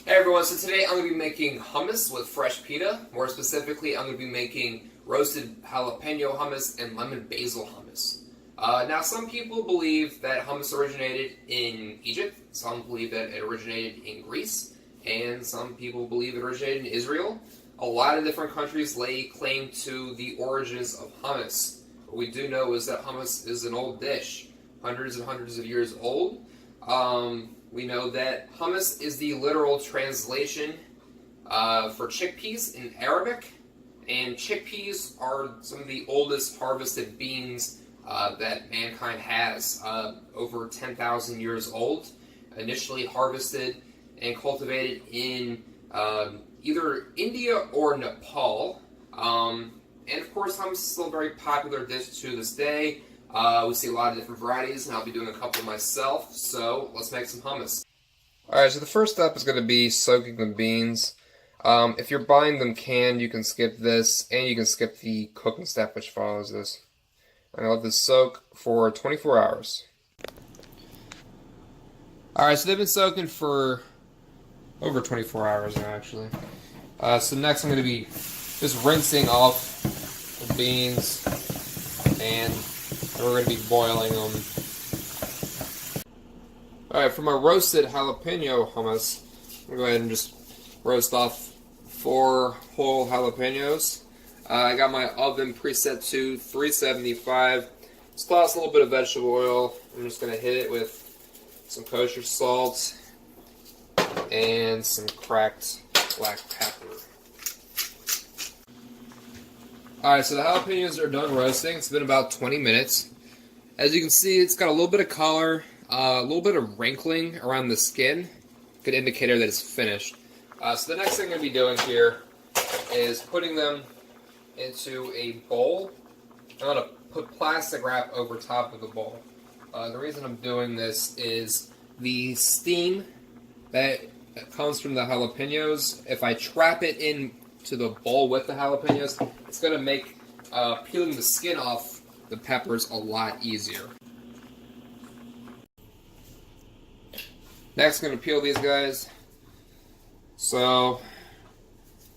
Hey everyone, so today I'm going to be making hummus with fresh pita. More specifically, I'm going to be making roasted jalapeno hummus and lemon basil hummus. Now, some people believe that hummus originated in Egypt, some believe that it originated in Greece, and some people believe it originated in Israel. A lot of different countries lay claim to the origins of hummus. What we do know is that hummus is an old dish, hundreds and hundreds of years old. We know that hummus is the literal translation for chickpeas in Arabic, and chickpeas are some of the oldest harvested beans that mankind has, over 10,000 years old, initially harvested and cultivated in either India or Nepal. And of course, hummus is still a very popular dish to this day. We see a lot of different varieties, and I'll be doing a couple myself, so let's make some hummus. Alright, so the first step is going to be soaking the beans. If you're buying them canned, you can skip this, and you can skip the cooking step which follows this. I'm going to let this soak for 24 hours. Alright, so they've been soaking for over 24 hours now, actually. So next I'm going to be just rinsing off the beans, and we're going to be boiling them. Alright, for my roasted jalapeno hummus, I'm going to go ahead and just roast off 4 whole jalapenos. I got my oven preset to 375. Just toss a little bit of vegetable oil. I'm just going to hit it with some kosher salt and some cracked black pepper. Alright, so the jalapenos are done roasting. It's been about 20 minutes. As you can see, it's got a little bit of color, a little bit of wrinkling around the skin. Good indicator that it's finished. So the next thing I'm going to be doing here is putting them into a bowl. I'm going to put plastic wrap over top of the bowl. The reason I'm doing this is the steam that comes from the jalapenos. If I trap it into the bowl with the jalapenos, it's going to make peeling the skin off the peppers a lot easier. Next, I'm going to peel these guys. So,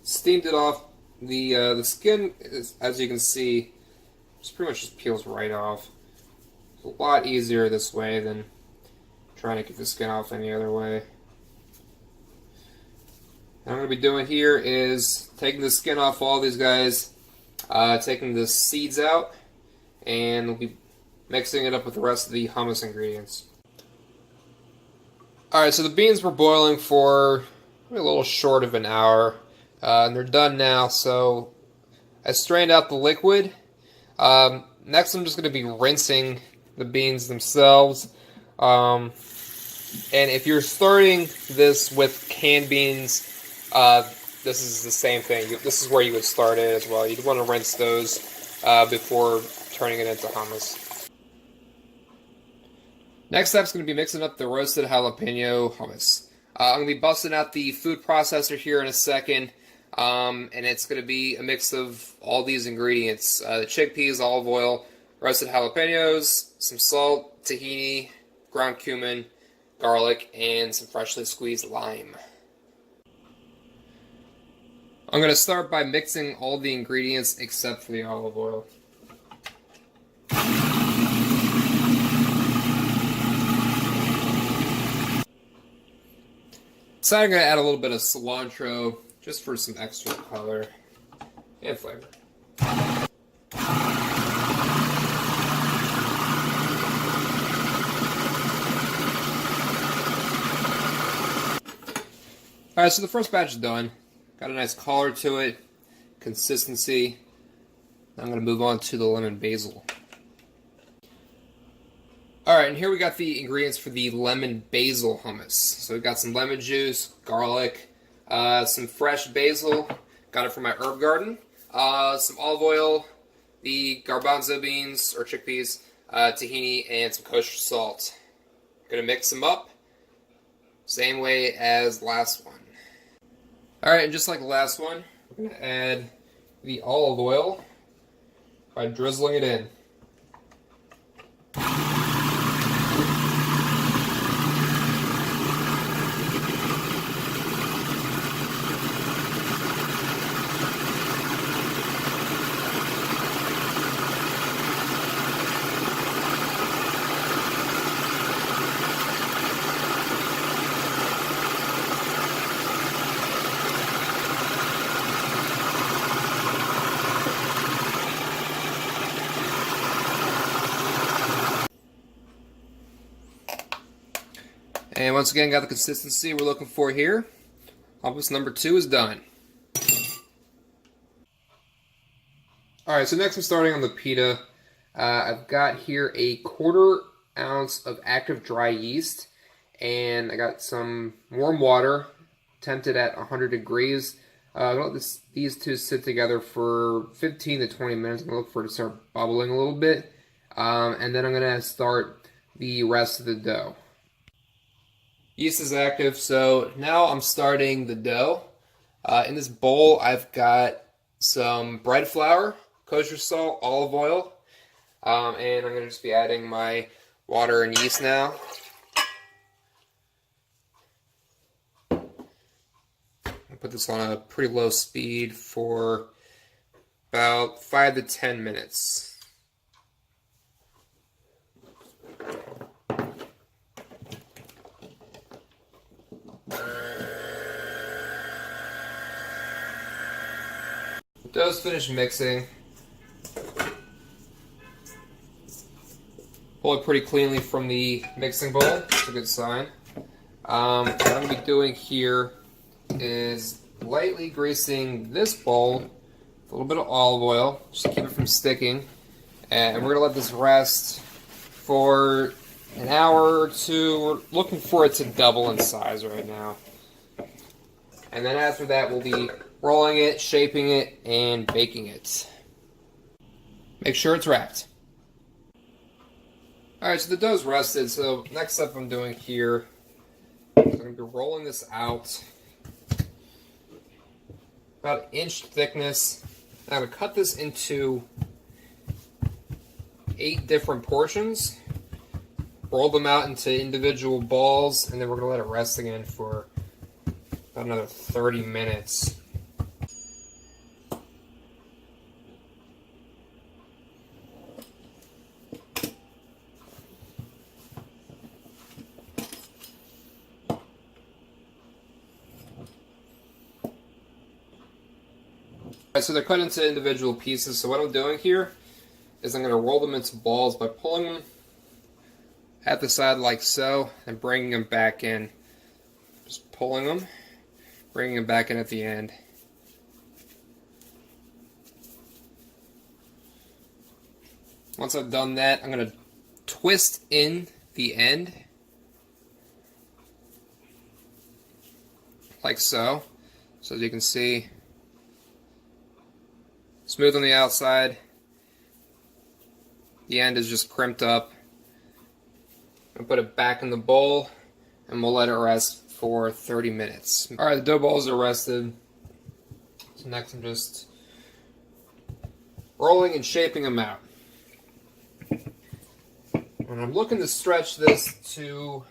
steamed it off. The skin, as you can see, just pretty much just peels right off. It's a lot easier this way than trying to get the skin off any other way. What I'm going to be doing here is taking the skin off all these guys, taking the seeds out, and we'll be mixing it up with the rest of the hummus ingredients. Alright, so the beans were boiling for a little short of an hour, and they're done now, so I strained out the liquid. Next I'm just going to be rinsing the beans themselves, and if you're starting this with canned beans, this is the same thing. This is where you would start it as well. You'd want to rinse those before turning it into hummus. Next step is going to be mixing up the roasted jalapeno hummus. I'm going to be busting out the food processor here in a second, and it's going to be a mix of all these ingredients. The chickpeas, olive oil, roasted jalapenos, some salt, tahini, ground cumin, garlic, and some freshly squeezed lime. I'm going to start by mixing all the ingredients except for the olive oil. So I'm going to add a little bit of cilantro just for some extra color and flavor. Alright, so the first batch is done. Got a nice color to it, consistency. I'm going to move on to the lemon basil. Alright, and here we got the ingredients for the lemon basil hummus. So we've got some lemon juice, garlic, some fresh basil, got it from my herb garden, some olive oil, the garbanzo beans, or chickpeas, tahini, and some kosher salt. Gonna mix them up, same way as last one. Alright, and just like the last one, we're gonna add the olive oil by drizzling it in. And once again, got the consistency we're looking for here. Hummus number 2 is done. Alright, so next I'm starting on the pita. I've got here a 1/4 ounce of active dry yeast, and I got some warm water, tempted at 100 degrees. I'm going to let these two sit together for 15 to 20 minutes. I'm going to look for it to start bubbling a little bit, and then I'm going to start the rest of the dough. Yeast is active, so now I'm starting the dough. In this bowl, I've got some bread flour, kosher salt, olive oil, and I'm going to just be adding my water and yeast now. I'll put this on a pretty low speed for about 5 to 10 minutes. Dough's finished mixing. Pull it pretty cleanly from the mixing bowl. That's a good sign. What I'm going to be doing here is lightly greasing this bowl with a little bit of olive oil, just to keep it from sticking. And we're going to let this rest for an hour or two. We're looking for it to double in size right now. And then after that, we'll be rolling it, shaping it, and baking it. Make sure it's wrapped. Alright, so the dough's rested, so next step I'm doing here is I'm going to be rolling this out. About 1 inch thickness. I'm going to cut this into 8 different portions. Roll them out into individual balls, and then we're going to let it rest again for about another 30 minutes. So they're cut into individual pieces, so what I'm doing here is I'm going to roll them into balls by pulling them at the side like so and bringing them back in. Just pulling them, bringing them back in at the end. Once I've done that, I'm going to twist in the end like so. So as you can see, smooth on the outside. The end is just crimped up. I'll put it back in the bowl and we'll let it rest for 30 minutes. Alright, the dough balls are rested. So next I'm just rolling and shaping them out. And I'm looking to stretch this to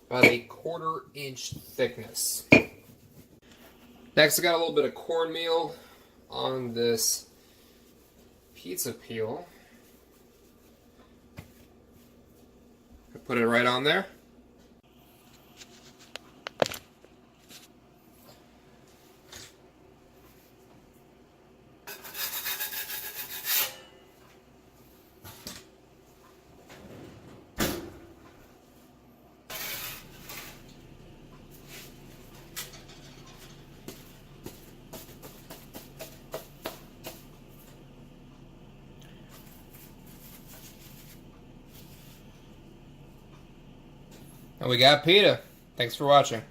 about a 1/4 inch thickness. Next I got a little bit of cornmeal on this pizza peel. I put it right on there. And we got pita. Thanks for watching.